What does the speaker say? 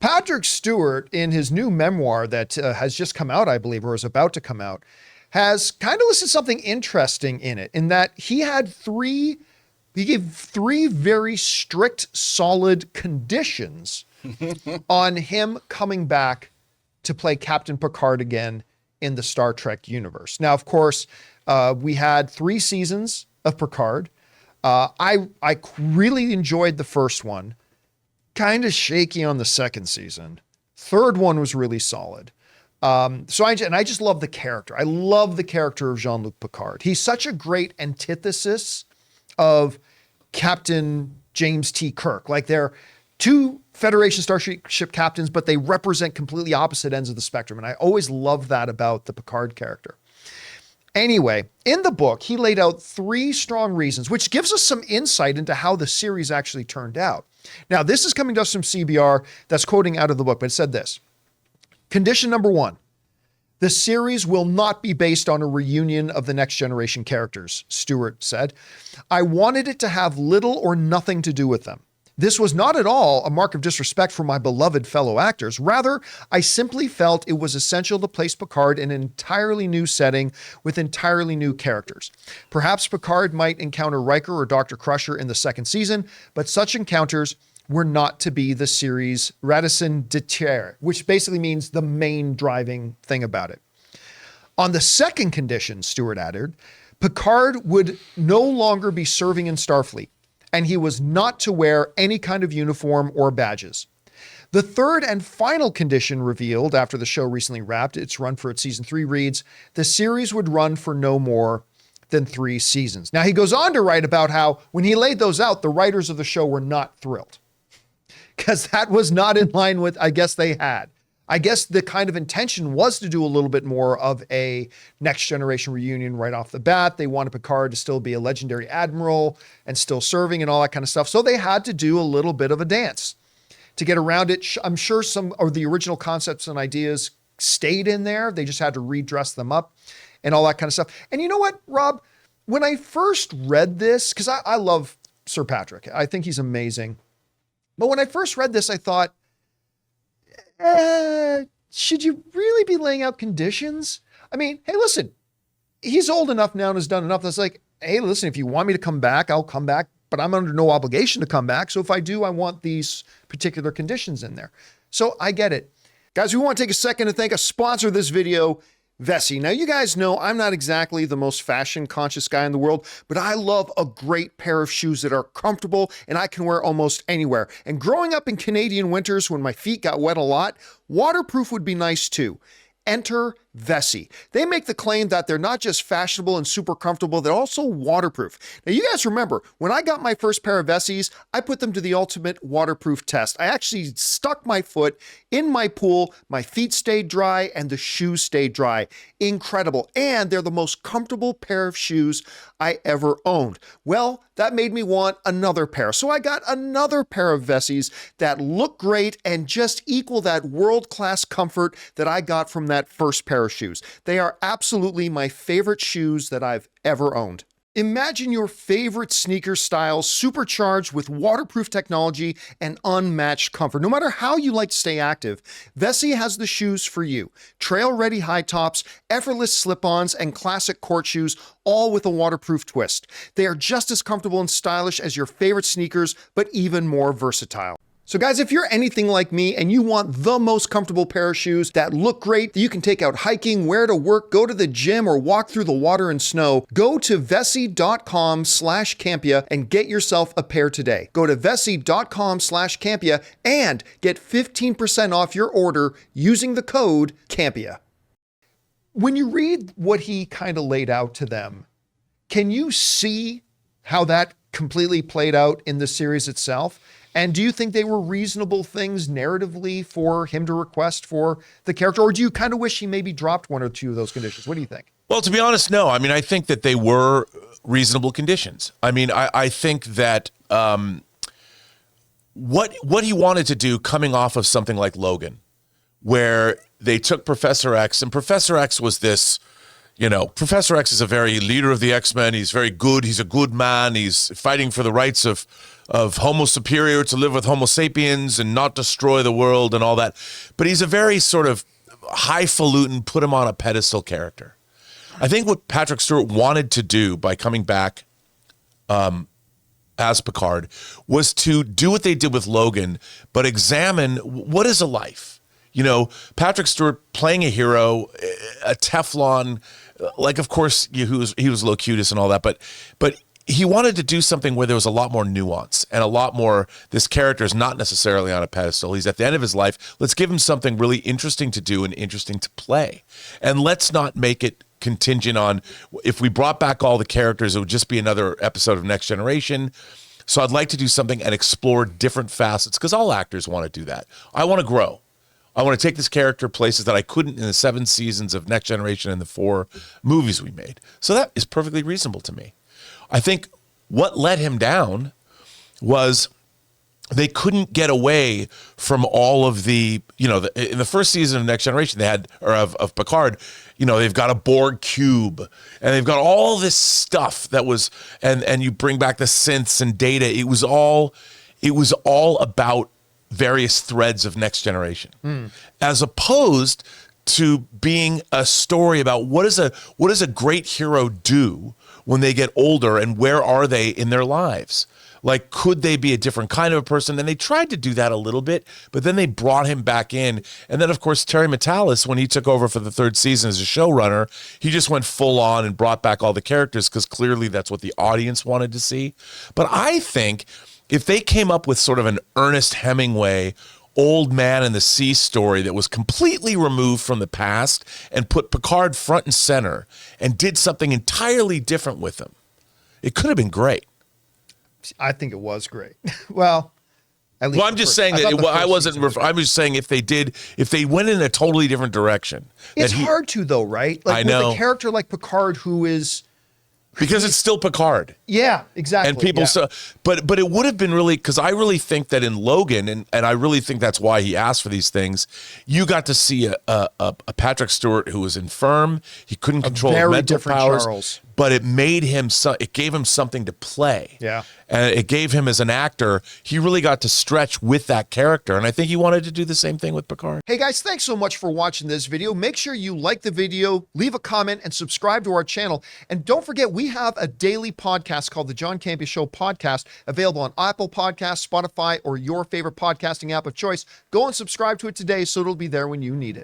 Patrick Stewart, in his new memoir that has just come out, I believe, or is about to come out, has kind of listed something interesting in it, in that he gave three very strict, solid conditions on him coming back to play Captain Picard again in the Star Trek universe. Now, of course, we had 3 seasons of Picard. I really enjoyed the first one. Kind of shaky on the second season. Third one was really solid. I just love the character. I love the character of Jean-Luc Picard. He's such a great antithesis of Captain James T. Kirk. Like, they're 2 Federation starship captains, but they represent completely opposite ends of the spectrum. And I always love that about the Picard character. Anyway, in the book, he laid out 3 strong reasons, which gives us some insight into how the series actually turned out. Now, this is coming to us from CBR, that's quoting out of the book, but it said this. Condition number 1, the series will not be based on a reunion of the Next Generation characters, Stewart said. I wanted it to have little or nothing to do with them. This was not at all a mark of disrespect for my beloved fellow actors. Rather, I simply felt it was essential to place Picard in an entirely new setting with entirely new characters. Perhaps Picard might encounter Riker or Dr. Crusher in the second season, but such encounters were not to be the series' raison d'être, which basically means the main driving thing about it. On the second condition, Stewart added, Picard would no longer be serving in Starfleet, and he was not to wear any kind of uniform or badges. The third and final condition revealed after the show recently wrapped its run for its season 3 reads, the series would run for no more than 3 seasons. Now, he goes on to write about how when he laid those out, the writers of the show were not thrilled, because that was not in line with, I guess the kind of intention was to do a little bit more of a Next Generation reunion right off the bat. They wanted Picard to still be a legendary admiral and still serving and all that kind of stuff. So they had to do a little bit of a dance to get around it. I'm sure some of the original concepts and ideas stayed in there. They just had to redress them up and all that kind of stuff. And you know what, Rob, when I first read this, because I love Sir Patrick, I think he's amazing. But when I first read this, I thought, should you really be laying out conditions? I mean, hey, listen, he's old enough now and has done enough. That's like, hey, listen, if you want me to come back, I'll come back, but I'm under no obligation to come back. So if I do, I want these particular conditions in there. So I get it. Guys, we want to take a second to thank a sponsor of this video, Vessi. Now, you guys know I'm not exactly the most fashion conscious guy in the world, but I love a great pair of shoes that are comfortable and I can wear almost anywhere. And growing up in Canadian winters when my feet got wet a lot, waterproof would be nice too. Enter Vessi. They make the claim that they're not just fashionable and super comfortable, they're also waterproof. Now, you guys remember, when I got my first pair of Vessis, I put them to the ultimate waterproof test. I actually stuck my foot in my pool, my feet stayed dry, and the shoes stayed dry. Incredible. And they're the most comfortable pair of shoes I ever owned. Well, that made me want another pair. So I got another pair of Vessis that look great and just equal that world-class comfort that I got from that first pair of shoes. They are absolutely my favorite shoes that I've ever owned. Imagine your favorite sneaker style supercharged with waterproof technology and unmatched comfort. No matter how you like to stay active, Vessi has the shoes for you. Trail-ready high tops, effortless slip-ons, and classic court shoes, all with a waterproof twist. They are just as comfortable and stylish as your favorite sneakers, but even more versatile. So guys, if you're anything like me and you want the most comfortable pair of shoes that look great, that you can take out hiking, wear to work, go to the gym, or walk through the water and snow, go to vessi.com/Campea and get yourself a pair today. Go to vessi.com/Campea and get 15% off your order using the code Campea. When you read what he kind of laid out to them, can you see how that completely played out in the series itself? And do you think they were reasonable things narratively for him to request for the character? Or do you kind of wish he maybe dropped 1 or 2 of those conditions? What do you think? Well, to be honest, no. I mean, I think that they were reasonable conditions. I mean, I think that what he wanted to do coming off of something like Logan, where they took Professor X, and Professor X was this, You know, Professor X is a very leader of the X-Men. He's very good. He's a good man. He's fighting for the rights of Homo superior to live with Homo sapiens and not destroy the world and all that. But he's a very sort of highfalutin, put him on a pedestal character. I think what Patrick Stewart wanted to do by coming back as Picard was to do what they did with Logan, but examine what is a life. You know, Patrick Stewart playing a hero, a Teflon, like, of course, he was Locutus and all that, but he wanted to do something where there was a lot more nuance and a lot more, this character is not necessarily on a pedestal. He's at the end of his life. Let's give him something really interesting to do and interesting to play. And let's not make it contingent on, if we brought back all the characters, it would just be another episode of Next Generation. So I'd like to do something and explore different facets, because all actors want to do that. I want to grow. I want to take this character places that I couldn't in the 7 seasons of Next Generation and the 4 movies we made. So that is perfectly reasonable to me. I think what let him down was they couldn't get away from all of the, you know, in the first season of Next Generation, they had, or of Picard, you know, they've got a Borg cube and they've got all this stuff that was, and you bring back the synths and data. It was all about various threads of Next Generation, as opposed to being a story about what does a great hero do when they get older and where are they in their lives? Like, could they be a different kind of a person? And they tried to do that a little bit, but then they brought him back in. And then, of course, Terry Matalas, when he took over for the 3rd season as a showrunner, he just went full on and brought back all the characters, because clearly that's what the audience wanted to see. But I think if they came up with sort of an Ernest Hemingway Old Man and the Sea story that was completely removed from the past and put Picard front and center and did something entirely different with him, it could have been great. I think it was great. Well, at least I'm just saying that I wasn't. I'm just saying if they went in a totally different direction. It's hard to, though, right? Like, I know. With a character like Picard, who is, because it's still Picard. yeah, exactly. And people, but it would have been really, because I really think that in Logan, and I really think that's why he asked for these things, you got to see a Patrick Stewart who was infirm. He couldn't control his mental powers. Charles. But it made him, it gave him something to play. Yeah. And it gave him, as an actor, he really got to stretch with that character. And I think he wanted to do the same thing with Picard. Hey guys, thanks so much for watching this video. Make sure you like the video, leave a comment, and subscribe to our channel. And don't forget, we have a daily podcast called the John Campea Show podcast, available on Apple Podcasts, Spotify, or your favorite podcasting app of choice. Go and subscribe to it today so it'll be there when you need it.